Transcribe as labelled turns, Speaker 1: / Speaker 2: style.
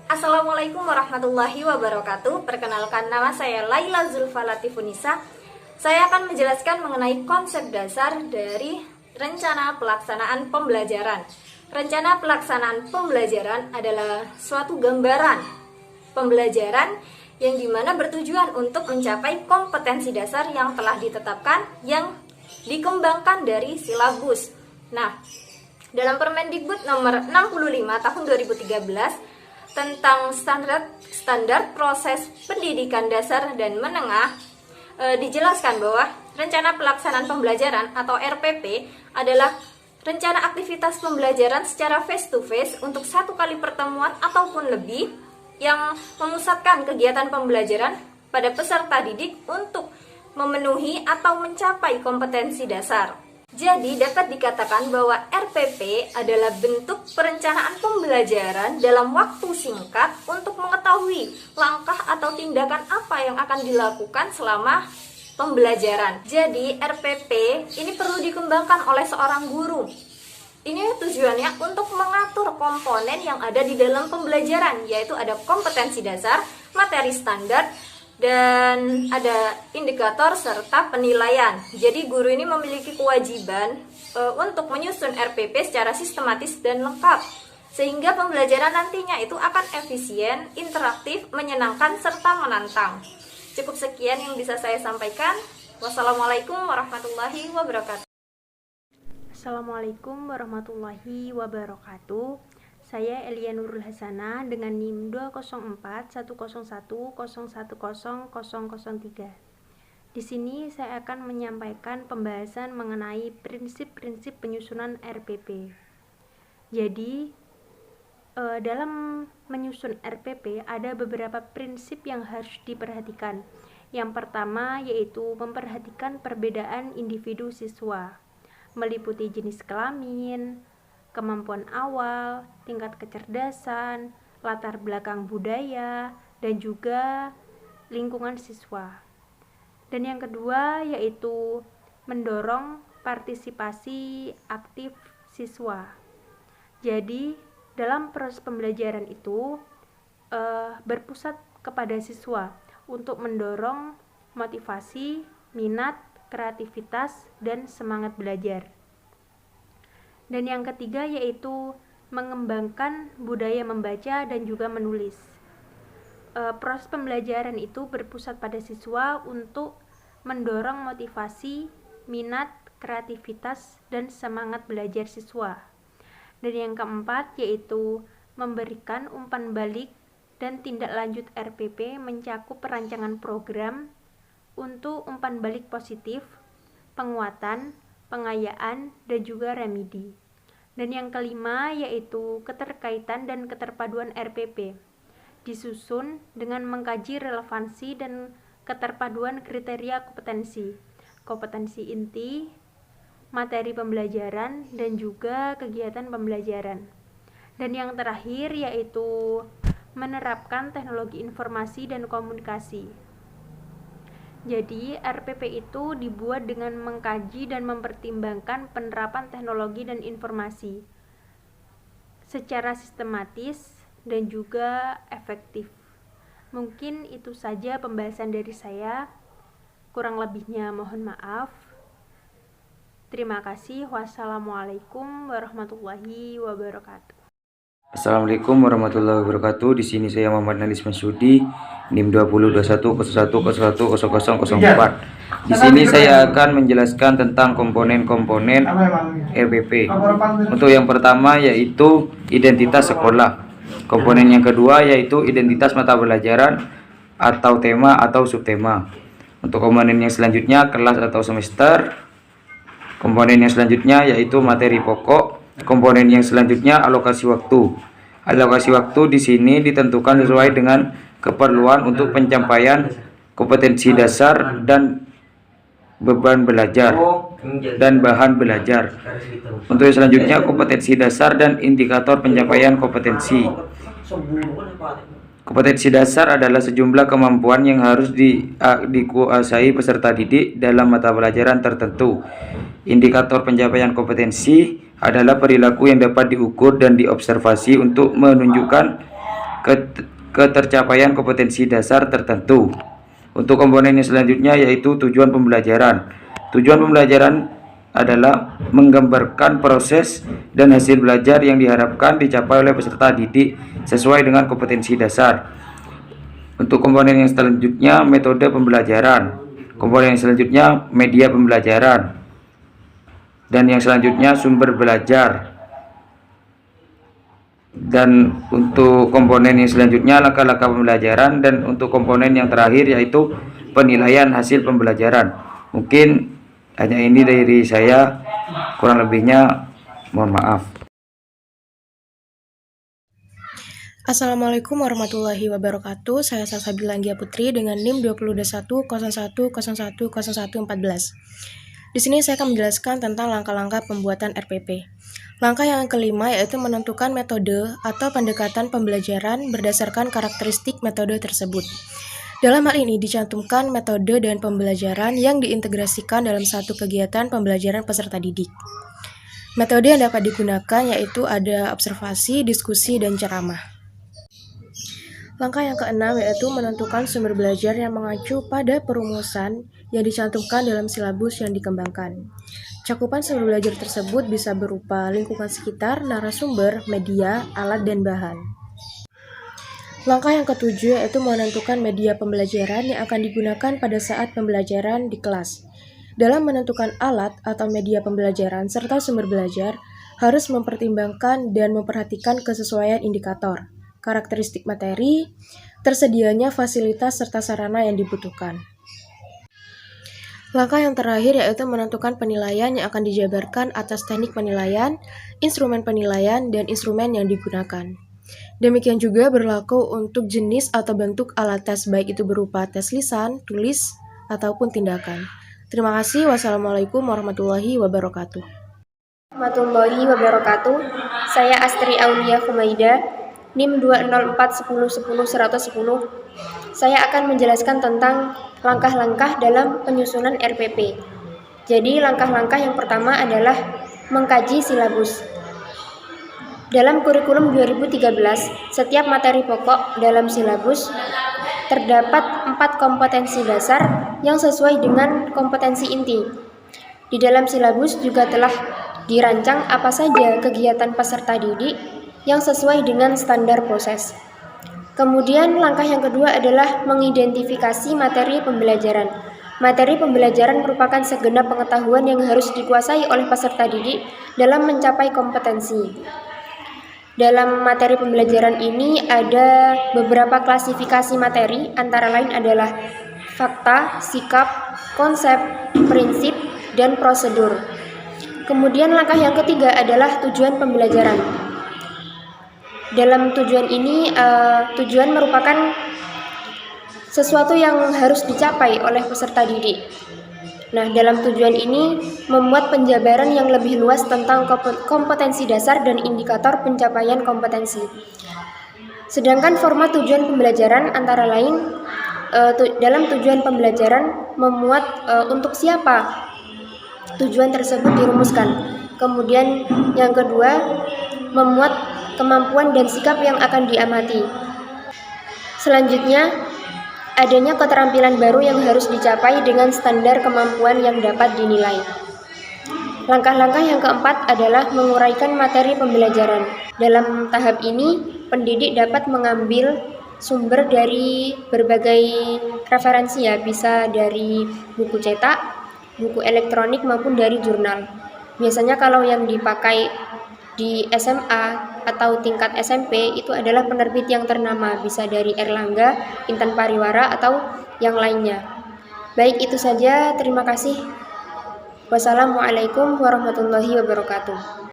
Speaker 1: Assalamualaikum warahmatullahi wabarakatuh. Perkenalkan, nama saya Laila Zulfa Latifunisa. Saya akan menjelaskan mengenai konsep dasar dari rencana pelaksanaan pembelajaran. Rencana pelaksanaan pembelajaran adalah suatu gambaran pembelajaran yang dimana bertujuan untuk mencapai kompetensi dasar yang telah ditetapkan, yang dikembangkan dari silabus. Nah, dalam Permendikbud nomor 65 tahun 2013 tentang standar proses pendidikan dasar dan menengah, dijelaskan bahwa rencana pelaksanaan pembelajaran atau RPP adalah rencana aktivitas pembelajaran secara face to face untuk satu kali pertemuan ataupun lebih yang memusatkan kegiatan pembelajaran pada peserta didik untuk memenuhi atau mencapai kompetensi dasar. Jadi dapat dikatakan bahwa RPP adalah bentuk perencanaan pembelajaran dalam waktu singkat untuk mengetahui langkah atau tindakan apa yang akan dilakukan selama pembelajaran. Jadi RPP ini perlu dikembangkan oleh seorang guru. Ini tujuannya untuk mengatur komponen yang ada di dalam pembelajaran, yaitu ada kompetensi dasar, materi standar, dan ada indikator serta penilaian. Jadi guru ini memiliki kewajiban untuk menyusun RPP secara sistematis dan lengkap, sehingga pembelajaran nantinya itu akan efisien, interaktif, menyenangkan, serta menantang. Cukup sekian yang bisa saya sampaikan. Wassalamualaikum warahmatullahi wabarakatuh.
Speaker 2: Assalamualaikum warahmatullahi wabarakatuh. Saya Elia Nurul Hasanah dengan NIM 20410101003. Di sini saya akan menyampaikan pembahasan mengenai prinsip-prinsip penyusunan RPP. Jadi, dalam menyusun RPP ada beberapa prinsip yang harus diperhatikan. Yang pertama yaitu memperhatikan perbedaan individu siswa, meliputi jenis kelamin, kemampuan awal, tingkat kecerdasan, latar belakang budaya, dan juga lingkungan siswa. Dan yang kedua yaitu mendorong partisipasi aktif siswa. Jadi dalam proses pembelajaran itu berpusat kepada siswa untuk mendorong motivasi, minat, kreativitas, dan semangat belajar. Dan yang ketiga yaitu mengembangkan budaya membaca dan juga menulis. Proses pembelajaran itu berpusat pada siswa untuk mendorong motivasi, minat, kreativitas, dan semangat belajar siswa. Dan yang keempat yaitu memberikan umpan balik dan tindak lanjut RPP mencakup perancangan program untuk umpan balik positif, penguatan, pengayaan, dan juga remedi. Dan yang kelima yaitu keterkaitan dan keterpaduan RPP, disusun dengan mengkaji relevansi dan keterpaduan kriteria kompetensi inti, materi pembelajaran, dan juga kegiatan pembelajaran. Dan yang terakhir yaitu menerapkan teknologi informasi dan komunikasi. Jadi RPP itu dibuat dengan mengkaji dan mempertimbangkan penerapan teknologi dan informasi secara sistematis dan juga efektif. Mungkin itu saja pembahasan dari saya. Kurang lebihnya mohon maaf. Terima kasih. Wassalamualaikum warahmatullahi wabarakatuh.
Speaker 3: Assalamualaikum warahmatullahi wabarakatuh. Di sini saya Muhammad Nalis Masyudi, NIM 202101010004. Di sini saya akan menjelaskan tentang komponen-komponen RPP. Untuk yang pertama yaitu identitas sekolah. Komponen yang kedua yaitu identitas mata pelajaran atau tema atau subtema. Untuk komponen yang selanjutnya kelas atau semester. Komponen yang selanjutnya yaitu materi pokok. Komponen yang selanjutnya alokasi waktu. Alokasi waktu di sini ditentukan sesuai dengan keperluan untuk pencapaian kompetensi dasar dan beban belajar dan bahan belajar. Untuk yang selanjutnya kompetensi dasar dan indikator pencapaian kompetensi. Kompetensi dasar adalah sejumlah kemampuan yang harus dikuasai peserta didik dalam mata pelajaran tertentu. Indikator pencapaian kompetensi adalah perilaku yang dapat diukur dan diobservasi untuk menunjukkan ketercapaian kompetensi dasar tertentu. Untuk komponen yang selanjutnya yaitu tujuan pembelajaran. Tujuan pembelajaran adalah menggambarkan proses dan hasil belajar yang diharapkan dicapai oleh peserta didik sesuai dengan kompetensi dasar. Untuk komponen yang selanjutnya metode pembelajaran. Komponen yang selanjutnya media pembelajaran. Dan yang selanjutnya sumber belajar. Dan untuk komponen yang selanjutnya langkah-langkah pembelajaran, dan untuk komponen yang terakhir yaitu penilaian hasil pembelajaran. Mungkin hanya ini dari saya, kurang lebihnya mohon maaf.
Speaker 4: Assalamualaikum warahmatullahi wabarakatuh. Saya Salsabila Anggia Putri dengan NIM 202101010114. Di sini saya akan menjelaskan tentang langkah-langkah pembuatan RPP. Langkah yang kelima yaitu menentukan metode atau pendekatan pembelajaran berdasarkan karakteristik metode tersebut. Dalam hal ini dicantumkan metode dan pembelajaran yang diintegrasikan dalam satu kegiatan pembelajaran peserta didik. Metode yang dapat digunakan yaitu ada observasi, diskusi, dan ceramah. Langkah yang keenam yaitu menentukan sumber belajar yang mengacu pada perumusan yang dicantumkan dalam silabus yang dikembangkan. Cakupan sumber belajar tersebut bisa berupa lingkungan sekitar, narasumber, media, alat, dan bahan. Langkah yang ketujuh yaitu menentukan media pembelajaran yang akan digunakan pada saat pembelajaran di kelas. Dalam menentukan alat atau media pembelajaran serta sumber belajar, harus mempertimbangkan dan memperhatikan kesesuaian indikator, karakteristik materi, tersedianya fasilitas serta sarana yang dibutuhkan. Langkah yang terakhir yaitu menentukan penilaian yang akan dijabarkan atas teknik penilaian, instrumen penilaian, dan instrumen yang digunakan. Demikian juga berlaku untuk jenis atau bentuk alat tes, baik itu berupa tes lisan, tulis, ataupun tindakan. Terima kasih. Wassalamualaikum warahmatullahi wabarakatuh.
Speaker 5: Warahmatullahi wabarakatuh. Saya Astri Aulia Humaida, NIM 20410100110. Saya akan menjelaskan tentang langkah-langkah dalam penyusunan RPP. Jadi langkah-langkah yang pertama adalah mengkaji silabus. Dalam kurikulum 2013, setiap materi pokok dalam silabus terdapat 4 kompetensi dasar yang sesuai dengan kompetensi inti. Di dalam silabus juga telah dirancang apa saja kegiatan peserta didik yang sesuai dengan standar proses. Kemudian langkah yang kedua adalah mengidentifikasi materi pembelajaran. Materi pembelajaran merupakan segenap pengetahuan yang harus dikuasai oleh peserta didik dalam mencapai kompetensi. Dalam materi pembelajaran ini ada beberapa klasifikasi materi, antara lain adalah fakta, sikap, konsep, prinsip, dan prosedur. Kemudian langkah yang ketiga adalah tujuan pembelajaran. Dalam tujuan ini, tujuan merupakan sesuatu yang harus dicapai oleh peserta didik. Nah, dalam tujuan ini membuat penjabaran yang lebih luas tentang kompetensi dasar dan indikator pencapaian kompetensi. Sedangkan format tujuan pembelajaran antara lain dalam tujuan pembelajaran memuat untuk siapa tujuan tersebut dirumuskan. Kemudian yang kedua memuat kemampuan dan sikap yang akan diamati. Selanjutnya, adanya keterampilan baru yang harus dicapai dengan standar kemampuan yang dapat dinilai. Langkah-langkah yang keempat adalah menguraikan materi pembelajaran. Dalam tahap ini, pendidik dapat mengambil sumber dari berbagai referensi ya, bisa dari buku cetak, buku elektronik maupun dari jurnal. Biasanya kalau yang dipakai di SMA atau tingkat SMP itu adalah penerbit yang ternama, bisa dari Erlangga, Intan Pariwara, atau yang lainnya. Baik, itu saja. Terima kasih. Wassalamualaikum warahmatullahi wabarakatuh.